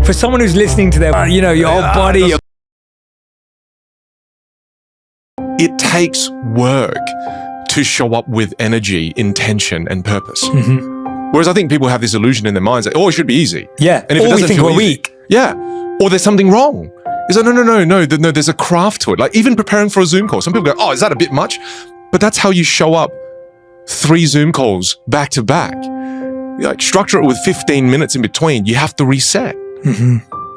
For someone who's listening to their, your whole body. It takes work to show up with energy, intention, and purpose. Whereas I think people have this illusion in their minds that, it should be easy. Yeah, and if or it doesn't we think feel we're easy, weak. Yeah, or there's something wrong. It's like, no, there's a craft to it. Like even preparing for a Zoom call. Some people go, is that a bit much? But that's how you show up 3 Zoom calls back to back. Like structure it with 15 minutes in between. You have to reset.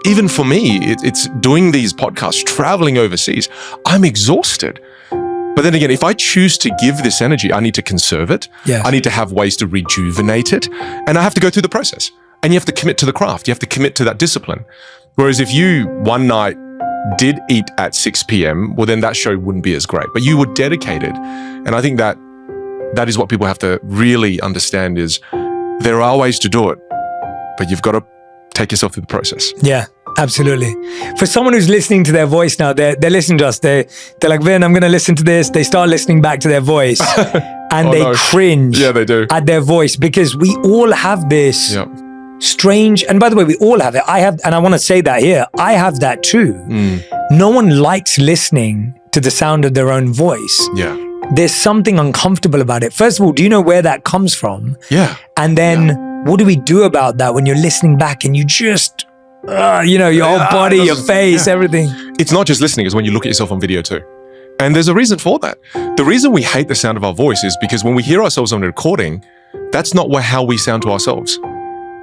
Even for me, it's doing these podcasts, traveling overseas. I'm exhausted. But then again, if I choose to give this energy, I need to conserve it. Yeah. I need to have ways to rejuvenate it. And I have to go through the process. And you have to commit to the craft. You have to commit to that discipline. Whereas if you one night did eat at 6 p.m., well, then that show wouldn't be as great. But you were dedicated. And I think that is what people have to really understand is there are ways to do it, but you've got to take yourself through the process. Yeah. Absolutely. For someone who's listening to their voice now, they're listening to us. They're like, Vin, I'm going to listen to this. They start listening back to their voice and they cringe they do. at their voice because we all have this strange, and by the way, we all have it. I have, and I want to say that here, I have that too. No one likes listening to the sound of their own voice. Yeah. There's something uncomfortable about it. First of all, do you know where that comes from? Yeah. And then what do we do about that when you're listening back and you just... your whole body, your face, everything. It's not just listening, it's when you look at yourself on video too. And there's a reason for that. The reason we hate the sound of our voice is because when we hear ourselves on a recording, that's not how we sound to ourselves.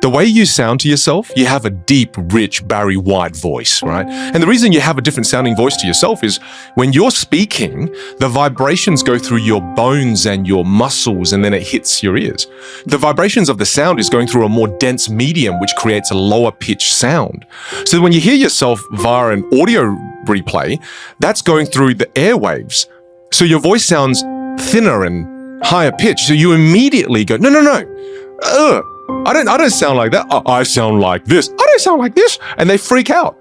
The way you sound to yourself, you have a deep, rich, Barry White voice, right? And the reason you have a different sounding voice to yourself is when you're speaking, the vibrations go through your bones and your muscles and then it hits your ears. The vibrations of the sound is going through a more dense medium, which creates a lower pitch sound. So when you hear yourself via an audio replay, that's going through the airwaves. So your voice sounds thinner and higher pitched. So you immediately go, no. I don't sound like that. I sound like this. I don't sound like this. And they freak out.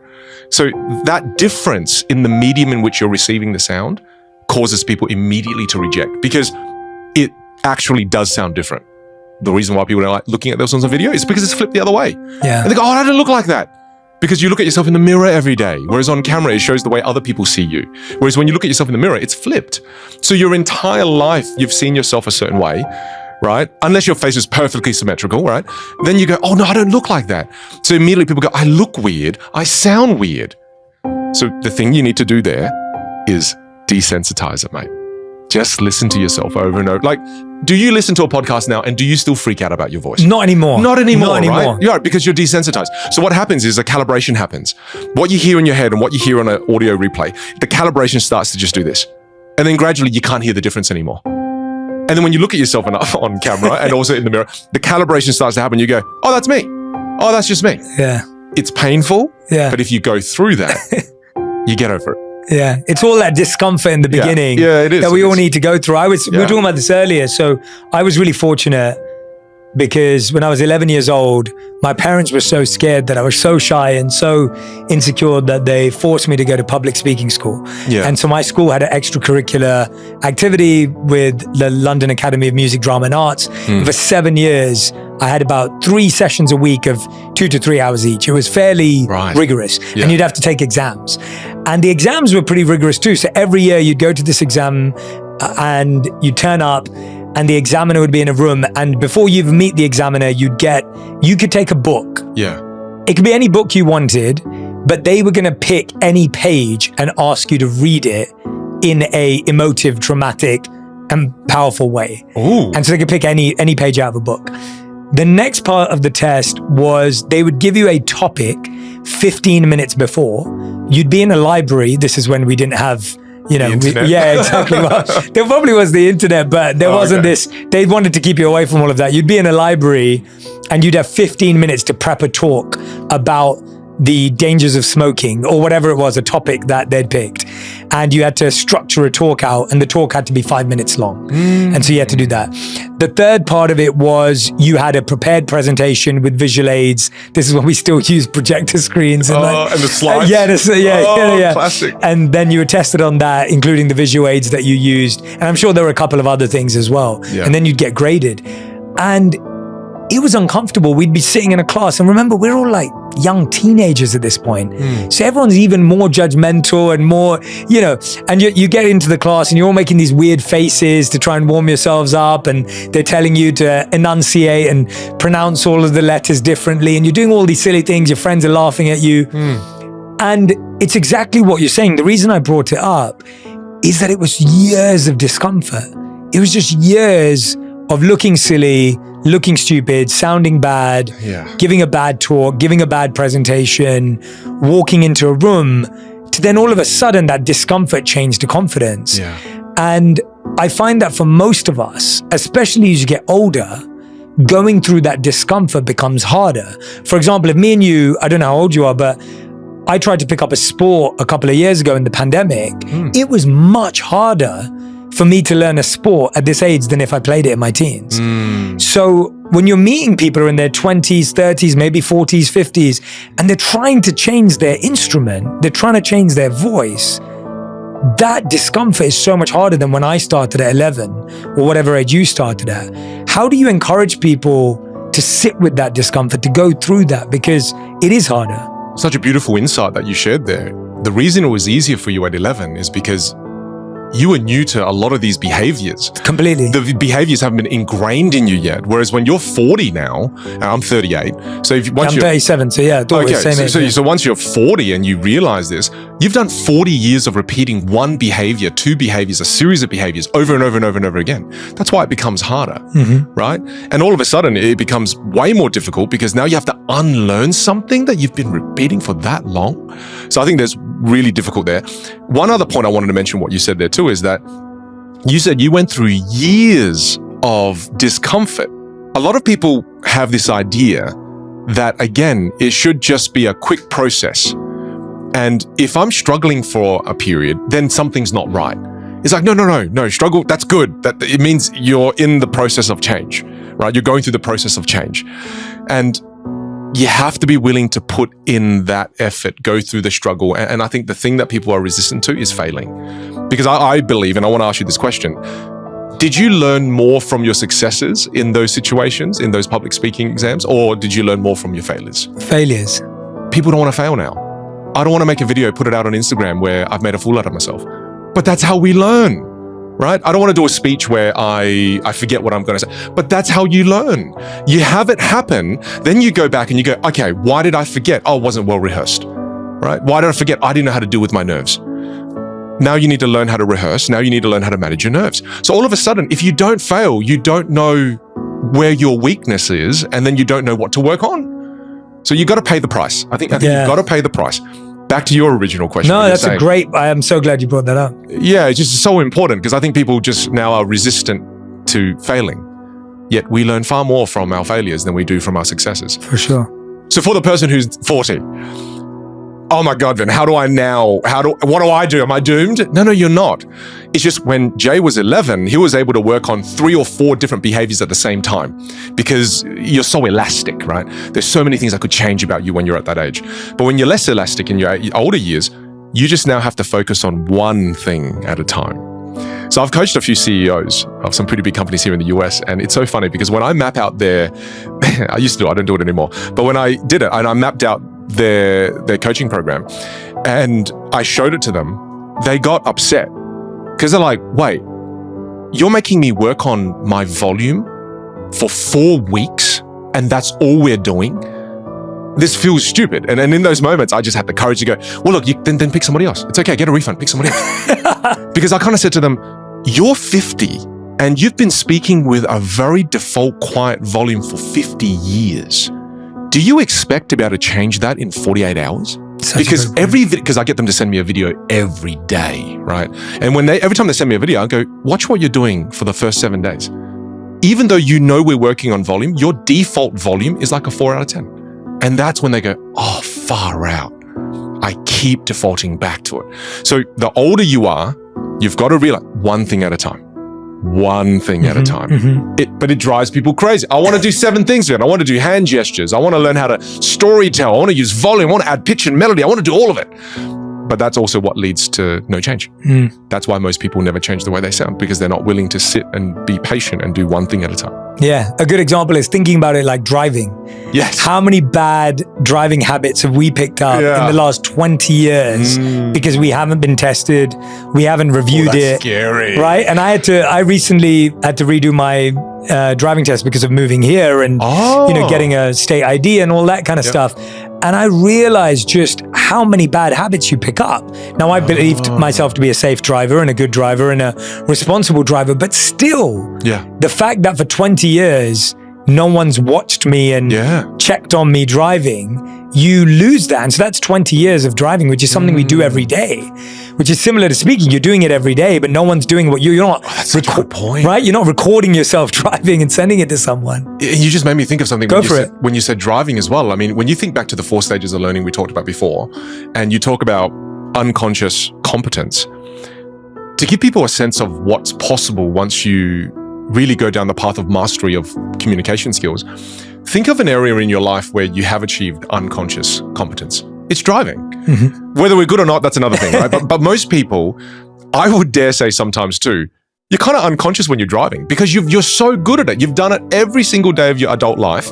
So that difference in the medium in which you're receiving the sound causes people immediately to reject because it actually does sound different. The reason why people don't like looking at themselves on video is because it's flipped the other way. Yeah. And they go, I don't look like that. Because you look at yourself in the mirror every day. Whereas on camera, it shows the way other people see you. Whereas when you look at yourself in the mirror, it's flipped. So your entire life, you've seen yourself a certain way. Right? Unless your face is perfectly symmetrical, right? Then you go, oh no, I don't look like that. So immediately people go, I look weird. I sound weird. So the thing you need to do there is desensitize it, mate. Just listen to yourself over and over. Like, do you listen to a podcast now and do you still freak out about your voice? Not anymore. Not anymore, right? Yeah, because you're desensitized. So what happens is a calibration happens. What you hear in your head and what you hear on an audio replay, the calibration starts to just do this. And then gradually you can't hear the difference anymore. And then when you look at yourself on camera and also in the mirror, the calibration starts to happen. You go, oh, that's me. Oh, that's just me. Yeah. It's painful. Yeah. But if you go through that, you get over it. Yeah. It's all that discomfort in the beginning. Yeah, it is. That we all need to go through. We were talking about this earlier. So I was really fortunate because when I was 11 years old, my parents were so scared that I was so shy and so insecure that they forced me to go to public speaking school. Yeah. And so my school had an extracurricular activity with the London Academy of Music, Drama and Arts. And for 7 years, I had about 3 sessions a week of 2 to 3 hours each. It was fairly rigorous. Yeah. And you'd have to take exams. And the exams were pretty rigorous too. So every year you'd go to this exam and you'd turn up and the examiner would be in a room, and before you even meet the examiner, you could take a book. Yeah. It could be any book you wanted, but they were going to pick any page and ask you to read it in a emotive, dramatic, and powerful way. Ooh. And so they could pick any page out of a book. The next part of the test was they would give you a topic 15 minutes before. You'd be in a library. This is when we didn't have yeah, exactly. Well, there probably was the internet, but there wasn't this. They wanted to keep you away from all of that. You'd be in a library and you'd have 15 minutes to prep a talk about the dangers of smoking or whatever it was, a topic that they'd picked. And you had to structure a talk out, and the talk had to be 5 minutes long. And so you had to do that. The third part of it was you had a prepared presentation with visual aids. This is when we still use projector screens. And, and the slides. Yeah. Classic. And then you were tested on that, including the visual aids that you used. And I'm sure there were a couple of other things as well. Yeah. And then you'd get graded. And it was uncomfortable. We'd be sitting in a class, and remember, we're all like young teenagers at this point. So everyone's even more judgmental and more, and you get into the class and you're all making these weird faces to try and warm yourselves up, and they're telling you to enunciate and pronounce all of the letters differently, and you're doing all these silly things. Your friends are laughing at you. And it's exactly what you're saying. The reason I brought it up is that it was years of discomfort. It was just years of looking silly, looking stupid, sounding bad, giving a bad talk, giving a bad presentation, walking into a room, to then all of a sudden that discomfort changed to confidence. And I find that for most of us, especially as you get older, going through that discomfort becomes harder. For example, if me and you, I don't know how old you are, but I tried to pick up a sport a couple of years ago in the pandemic. It was much harder for me to learn a sport at this age than if I played it in my teens. So when you're meeting people who are in their 20s, 30s, maybe 40s, 50s, and they're trying to change their instrument, they're trying to change their voice, that discomfort is so much harder than when I started at 11 or whatever age you started at. How do you encourage people to sit with that discomfort, to go through that? Because it is harder. Such a beautiful insight that you shared there. The reason it was easier for you at 11 is because you were new to a lot of these behaviors. Completely. The behaviors haven't been ingrained in you yet. Whereas when you're 40 now, and I'm 38. So I'm 37, so yeah, so once you're 40 and you realize this, you've done 40 years of repeating one behavior, two behaviors, a series of behaviors over and over and over and over again. That's why it becomes harder, right? And all of a sudden it becomes way more difficult because now you have to unlearn something that you've been repeating for that long. So I think there's really difficult there. One other point I wanted to mention what you said there too is that you said you went through years of discomfort. A lot of people have this idea that, again, it should just be a quick process. And if I'm struggling for a period, then something's not right. It's like, no, struggle, that's good. That it means you're in the process of change, right? You're going through the process of change. And you have to be willing to put in that effort, go through the struggle. And I think the thing that people are resistant to is failing. Because I believe, and I want to ask you this question, did you learn more from your successes in those situations, in those public speaking exams, or did you learn more from your failures? Failures. People don't want to fail now. I don't want to make a video, put it out on Instagram where I've made a fool out of myself. But that's how we learn. Right? I don't want to do a speech where I forget what I'm going to say, but that's how you learn. You have it happen, then you go back and you go, okay, why did I forget? Oh, it wasn't well rehearsed, right? Why did I forget? I didn't know how to deal with my nerves. Now you need to learn how to rehearse. Now you need to learn how to manage your nerves. So all of a sudden, if you don't fail, you don't know where your weakness is, and then you don't know what to work on. So you got to pay the price. I think you've got to pay the price. Back to your original question. No, that's I am so glad you brought that up. Yeah, it's just so important because I think people just now are resistant to failing. Yet we learn far more from our failures than we do from our successes. For sure. So for the person who's 40, oh my God, Vin, what do I do? Am I doomed? No, you're not. It's just when Jay was 11, he was able to work on 3 or 4 different behaviors at the same time because you're so elastic, right? There's so many things that could change about you when you're at that age. But when you're less elastic in your older years, you just now have to focus on one thing at a time. So I've coached a few CEOs of some pretty big companies here in the US, and it's so funny because when I map out I used to do it, I don't do it anymore, but when I did it and I mapped out their coaching program and I showed it to them, they got upset because they're like, wait, you're making me work on my volume for 4 weeks and that's all we're doing? This feels stupid. And in those moments, I just had the courage to go, well, look, then pick somebody else. It's okay, get a refund, pick somebody else. Because I kind of said to them, you're 50 and you've been speaking with a very default quiet volume for 50 years. Do you expect to be able to change that in 48 hours? Because I get them to send me a video every day, right? And every time they send me a video, I go, watch what you're doing for the first 7 days. Even though you know we're working on volume, your default volume is like a 4 out of 10. And that's when they go, oh, far out. I keep defaulting back to it. So the older you are, you've got to realize one thing at a time. One thing at a time. But it drives people crazy. I want to do 7 things with it. I want to do hand gestures. I want to learn how to story tell. I want to use volume. I want to add pitch and melody. I want to do all of it. But that's also what leads to no change. That's why most people never change the way they sound, because they're not willing to sit and be patient and do one thing at a time. Yeah. A good example is thinking about it like driving. Yes. How many bad driving habits have we picked up in the last 20 years because we haven't been tested, we haven't reviewed it. Scary. Right? And I recently had to redo my driving test because of moving here and getting a state ID and all that kind of stuff. And I realized just how many bad habits you pick up. Now, I believed myself to be a safe driver and a good driver and a responsible driver, but still, the fact that for 20 years, no one's watched me and checked on me driving, you lose that. And so that's 20 years of driving, which is something we do every day, which is similar to speaking. You're doing it every day, but no one's doing what you're not. That's such a good point. Right? You're not recording yourself driving and sending it to someone. You just made me think of something when you said driving as well. I mean, when you think back to the 4 stages of learning we talked about before, and you talk about unconscious competence, to give people a sense of what's possible once you really go down the path of mastery of communication skills, think of an area in your life where you have achieved unconscious competence. It's driving. Whether we're good or not, that's another thing, right? But most people, I would dare say sometimes too, you're kind of unconscious when you're driving because you're so good at it. You've done it every single day of your adult life.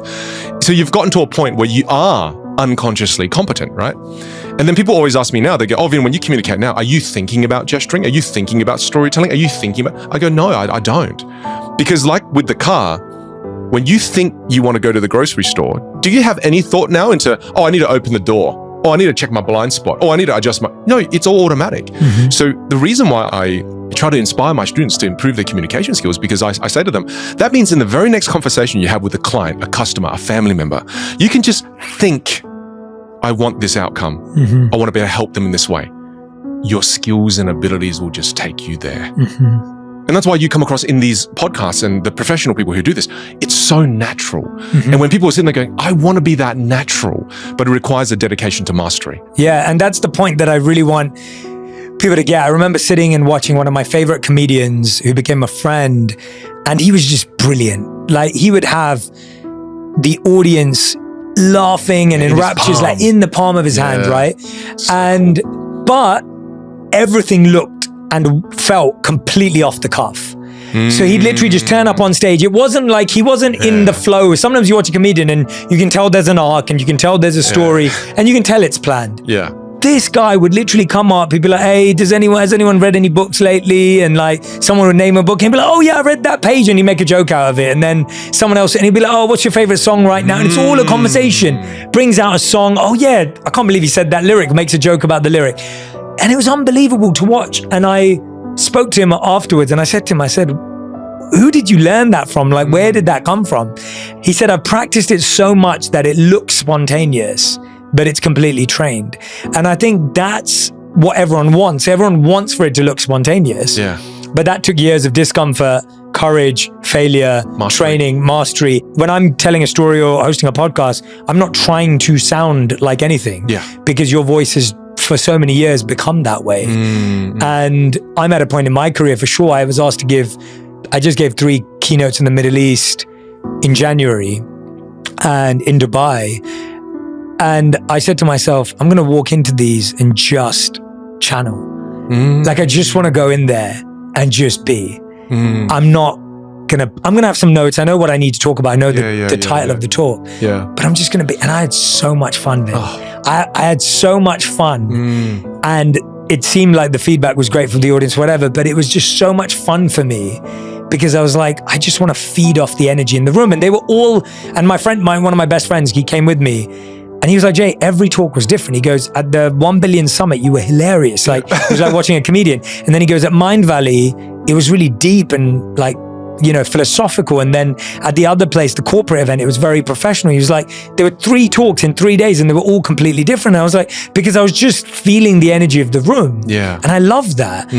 So you've gotten to a point where you are unconsciously competent, right? And then people always ask me now, they go, Vin, when you communicate now, are you thinking about gesturing? Are you thinking about storytelling? Are you thinking about, I go, no, I don't. Because like with the car, when you think you want to go to the grocery store, do you have any thought now into, I need to open the door. I need to check my blind spot. I need to adjust my, no, it's all automatic. So the reason why I try to inspire my students to improve their communication skills, because I say to them, that means in the very next conversation you have with a client, a customer, a family member, you can just think, I want this outcome. I want to be able to help them in this way. Your skills and abilities will just take you there. And that's why you come across in these podcasts and the professional people who do this, it's so natural. And when people are sitting there going, I want to be that natural, but it requires a dedication to mastery. Yeah, and that's the point that I really want people to get. I remember sitting and watching one of my favorite comedians who became a friend, and he was just brilliant. Like, he would have the audience laughing and in raptures, like in the palm of his hand, right? But everything looked and felt completely off the cuff. So he'd literally just turn up on stage. It wasn't like he wasn't in the flow. Sometimes you watch a comedian and you can tell there's an arc and you can tell there's a story and you can tell it's planned. This guy would literally come up. He'd be like, hey, has anyone read any books lately? And like someone would name a book and he'd be like, oh yeah, I read that page, and he'd make a joke out of it. And then someone else, and he'd be like, oh, what's your favorite song right now? And it's all a conversation. Brings out a song. Oh yeah, I can't believe he said that lyric, makes a joke about the lyric. And it was unbelievable to watch. And I spoke to him afterwards and I said to him, who did you learn that from? Like, where did that come from? He said, I've practiced it so much that it looks spontaneous, but it's completely trained. And I think that's what everyone wants. Everyone wants for it to look spontaneous. But that took years of discomfort, courage, failure, training, mastery. When I'm telling a story or hosting a podcast, I'm not trying to sound like anything because your voice has for so many years become that way. And I'm at a point in my career for sure. I was asked to I just gave 3 keynotes in the Middle East in January and in Dubai. And I said to myself, I'm going to walk into these and just channel. Like, I just want to go in there and just be. I'm going to have some notes. I know what I need to talk about. I know the title of the talk. But I'm just going to be, and I had so much fun, Vin. I had so much fun. And it seemed like the feedback was great from the audience, whatever, but it was just so much fun for me because I was like, I just want to feed off the energy in the room. And they were all, and my friend, one of my best friends, he came with me and he was like, Jay, every talk was different. He goes, at the 1 Billion Summit, you were hilarious. Like, it was like watching a comedian. And then he goes, at Mind Valley, it was really deep and like, philosophical. And then at the other place, the corporate event, it was very professional. He was like, there were 3 talks in 3 days and they were all completely different. And I was like, because I was just feeling the energy of the room. And I love that.